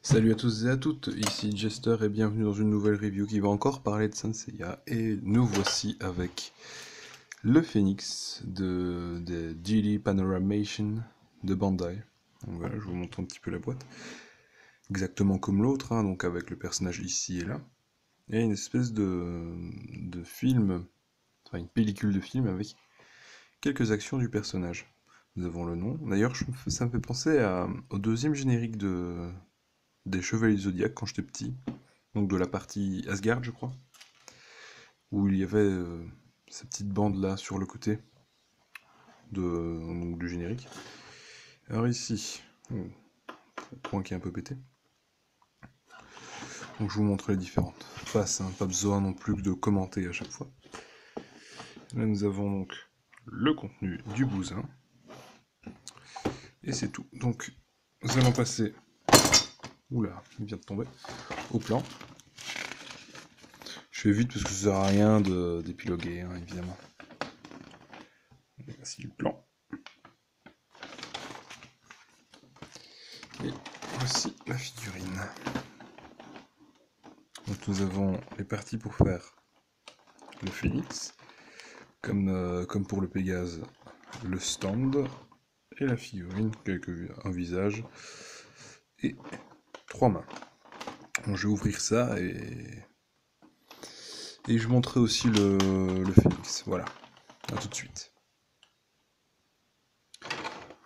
Salut à tous et à toutes, ici Jester et bienvenue dans une nouvelle review qui va encore parler de Saint Seiya. Et nous voici avec le Phoenix de Geely Panoramation de Bandai. Donc voilà, je vous montre un petit peu la boîte. Exactement comme l'autre, hein, donc avec le personnage ici et là. Et une espèce de film, enfin une pellicule de film avec quelques actions du personnage. Nous avons le nom. D'ailleurs, ça me fait penser au deuxième générique des Chevaliers du Zodiac quand j'étais petit. Donc de la partie Asgard, je crois, où il y avait ces petites bandes là sur le côté donc, du générique. Alors ici, point qui est un peu pété. Donc je vous montre les différentes faces, hein, pas besoin non plus que de commenter à chaque fois. Là nous avons donc le contenu du bousin. Et c'est tout. Donc nous allons passer, oula, il vient de tomber, au plan. Je fais vite parce que ça sert à rien d'épiloguer, hein, évidemment. Voici le plan. Et voici la figurine. Donc nous avons les parties pour faire le phénix, comme pour le Pégase, le stand et la figurine, un visage et 3 mains. Donc je vais ouvrir ça et je montrerai aussi le phénix. Voilà, à tout de suite.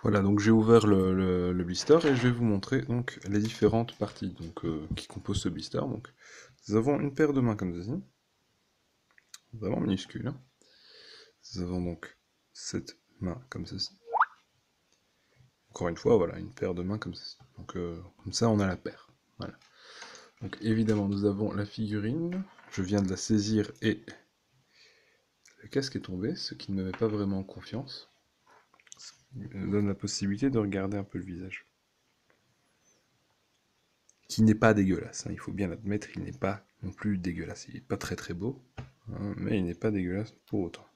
Voilà, donc j'ai ouvert le blister et je vais vous montrer donc les différentes parties qui composent ce blister. Donc nous avons une paire de mains comme ceci, vraiment minuscule, hein. Nous avons donc cette main comme ceci. Encore une fois, voilà, une paire de mains comme ceci. Donc comme ça, on a la paire. Voilà. Donc évidemment, nous avons la figurine. Je viens de la saisir et le casque est tombé, ce qui ne me met pas vraiment en confiance. Ce qui me donne la possibilité de regarder un peu le visage. Qui n'est pas dégueulasse, hein, il faut bien l'admettre, il n'est pas non plus dégueulasse. Il n'est pas très très beau, hein, mais il n'est pas dégueulasse pour autant.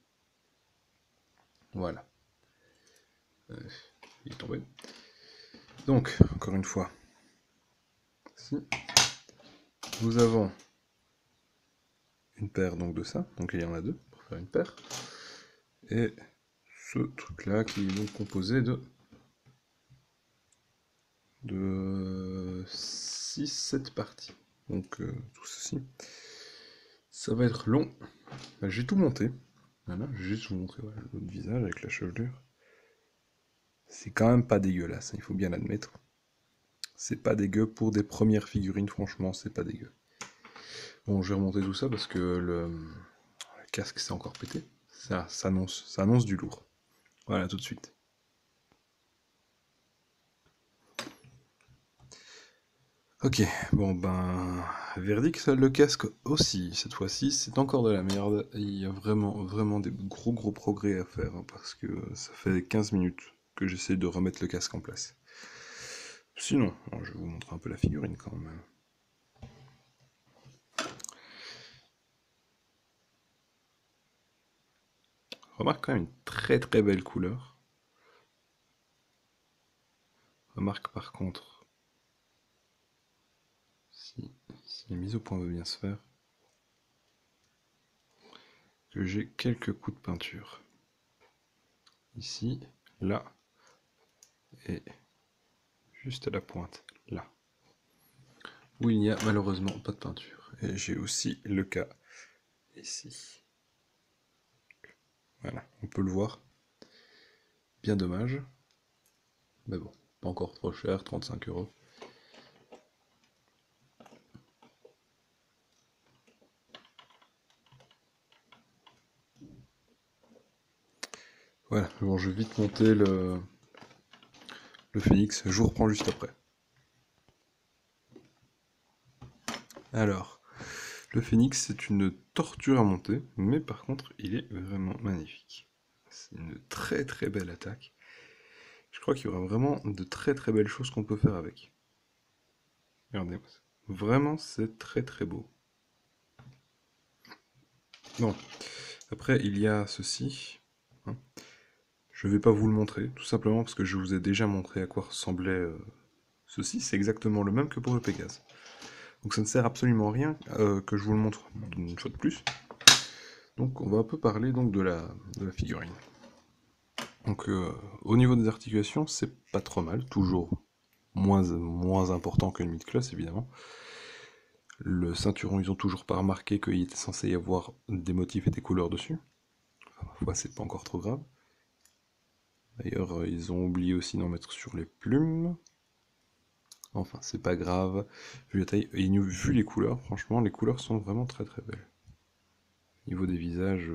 Voilà. Il est tombé. Donc, encore une fois, ici, nous avons une paire donc de ça, donc il y en a deux pour faire une paire, et ce truc là qui est donc composé de 6-7 parties. Donc tout ceci, ça va être long. Bah, j'ai tout monté. Voilà, je vais juste vous montrer voilà, l'autre visage avec la chevelure. C'est quand même pas dégueulasse, hein, il faut bien l'admettre. C'est pas dégueu pour des premières figurines, franchement, c'est pas dégueu. Bon, je vais remonter tout ça parce que le casque s'est encore pété. Ça annonce du lourd. Voilà, tout de suite. Ok, bon ben, verdict, le casque aussi, cette fois-ci, c'est encore de la merde, il y a vraiment des gros progrès à faire, hein, parce que ça fait 15 minutes que j'essaie de remettre le casque en place. Sinon, je vais vous montrer un peu la figurine quand même. Remarque quand même une très belle couleur. Remarque par contre, si la mise au point veut bien se faire, que j'ai quelques coups de peinture. Ici, là, et juste à la pointe, là. Où il n'y a malheureusement pas de peinture. Et j'ai aussi le cas ici. Voilà, on peut le voir. Bien dommage. Mais bon, pas encore trop cher, 35 €. Voilà, bon, je vais vite monter le Phoenix, je vous reprends juste après. Alors, le Phoenix, c'est une torture à monter, mais par contre, il est vraiment magnifique. C'est une très belle attaque. Je crois qu'il y aura vraiment de très belles choses qu'on peut faire avec. Regardez, vraiment, c'est très beau. Bon, après, il y a ceci. Hein. Je ne vais pas vous le montrer, tout simplement parce que je vous ai déjà montré à quoi ressemblait ceci c'est exactement le même que pour le Pégase. Donc ça ne sert absolument à rien que je vous le montre une fois de plus. Donc on va un peu parler donc de la figurine. Donc au niveau des articulations, c'est pas trop mal, toujours moins important que le mid-cloth évidemment. Le ceinturon, ils ont toujours pas remarqué qu'il était censé y avoir des motifs et des couleurs dessus. Enfin, parfois c'est pas encore trop grave. D'ailleurs, ils ont oublié aussi d'en mettre sur les plumes. Enfin, c'est pas grave. Vu la taille et vu les couleurs, franchement, les couleurs sont vraiment très très belles. Au niveau des visages,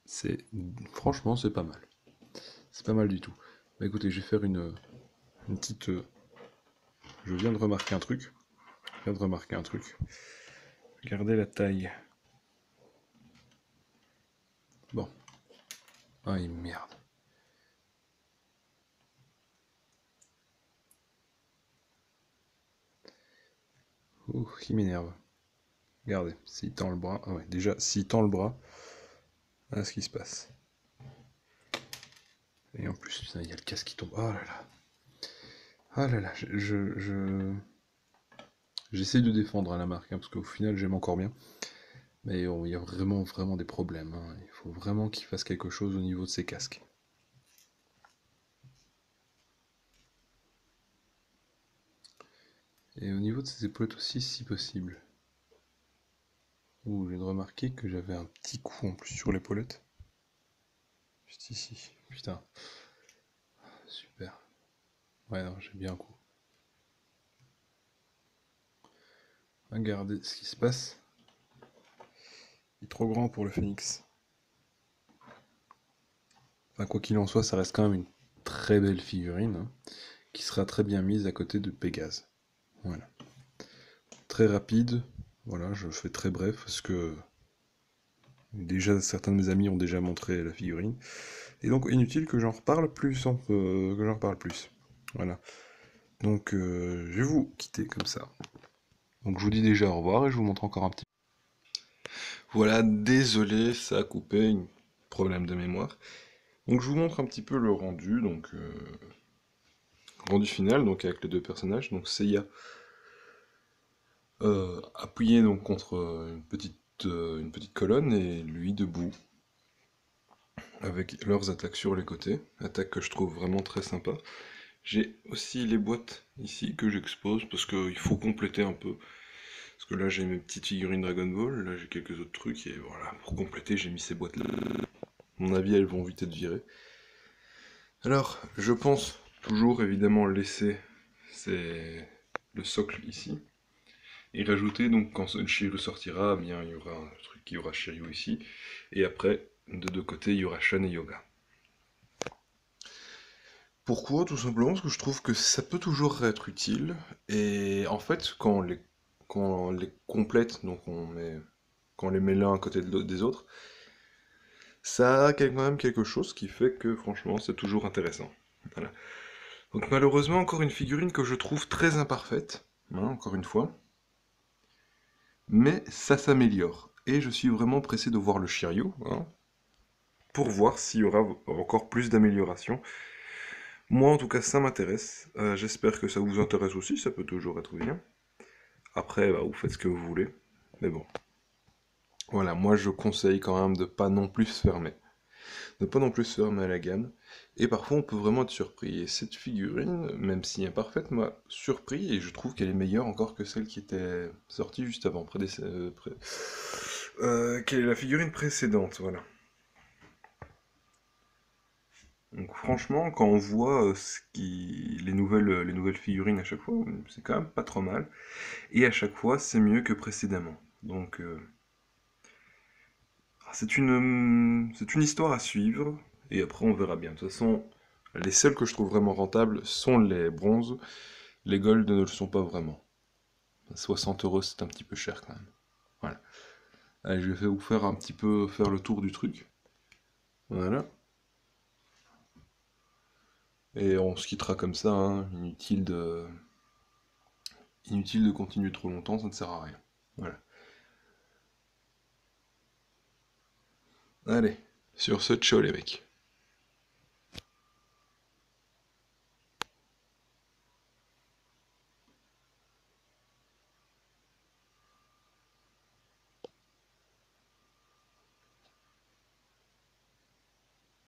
c'est franchement, c'est pas mal. C'est pas mal du tout. Bah écoutez, je vais faire une petite... Je viens de remarquer un truc. Regardez la taille. Bon. Ah, merde. Ouh, il m'énerve. Regardez, s'il tend le bras... Ah ouais, déjà, s'il tend le bras, voilà ce qui se passe. Et en plus, putain, il y a le casque qui tombe. Oh là là. Ah là là, j'essaie de défendre la marque, hein, parce qu'au final, j'aime encore bien. Mais il y a vraiment des problèmes, hein. Il faut vraiment qu'ils fassent quelque chose au niveau de ces casques. Et au niveau de ces épaulettes aussi, si possible. Ouh, je viens de remarquer que j'avais un petit coup en plus sur l'épaulette. Juste ici. Putain. Super. Ouais, non, j'ai bien un coup. Regardez ce qui se passe. Il est trop grand pour le Phénix. Enfin, quoi qu'il en soit, ça reste quand même une très belle figurine, hein, qui sera très bien mise à côté de Pégase. Voilà. Très rapide. Voilà, je fais très bref parce que déjà certains de mes amis ont déjà montré la figurine. Et donc inutile que j'en reparle plus, Voilà. Donc je vais vous quitter comme ça. Donc je vous dis déjà au revoir et je vous montre encore un petit. Voilà, désolé, ça a coupé, problème de mémoire. Donc je vous montre un petit peu le rendu, donc rendu final, donc avec les deux personnages. Donc Seiya appuyé donc contre une petite colonne et lui debout avec leurs attaques sur les côtés, attaques que je trouve vraiment très sympa. J'ai aussi les boîtes ici que j'expose parce qu'il faut compléter un peu. Parce que là j'ai mes petites figurines Dragon Ball, là j'ai quelques autres trucs et voilà, pour compléter j'ai mis ces boîtes là. À mon avis elles vont vite être virées. Alors je pense toujours évidemment laisser le socle ici. Et rajouter donc quand Shiryu sortira, eh bien il y aura un truc qui aura Shiryu ici. Et après, de deux côtés, il y aura Shun et Yoga. Pourquoi? Tout simplement parce que je trouve que ça peut toujours être utile. Et en fait, quand on les complète, donc quand on les met l'un à côté des autres, ça a quand même quelque chose qui fait que franchement c'est toujours intéressant. Voilà. Donc malheureusement encore une figurine que je trouve très imparfaite, hein, encore une fois. Mais ça s'améliore. Et je suis vraiment pressé de voir le Shiryu, hein, pour voir s'il y aura encore plus d'améliorations. Moi, en tout cas, ça m'intéresse. J'espère que ça vous intéresse aussi, ça peut toujours être bien. Après, bah, vous faites ce que vous voulez. Mais bon. Voilà, moi je conseille quand même de pas non plus se fermer. De pas non plus se fermer à la gamme. Et parfois, on peut vraiment être surpris. Et cette figurine, même si imparfaite, m'a surpris et je trouve qu'elle est meilleure encore que celle qui était sortie juste avant. Quelle est la figurine précédente, voilà. Donc franchement, quand on voit les nouvelles figurines à chaque fois, c'est quand même pas trop mal. Et à chaque fois, c'est mieux que précédemment. Donc c'est une histoire à suivre. Et après, on verra bien. De toute façon, les seuls que je trouve vraiment rentables sont les bronzes. Les golds ne le sont pas vraiment. 60 €, c'est un petit peu cher quand même. Voilà. Allez, je vais vous faire un petit peu faire le tour du truc. Voilà. Et on se quittera comme ça, hein. Inutile de continuer trop longtemps, ça ne sert à rien. Voilà. Allez, sur ce, ciao les mecs.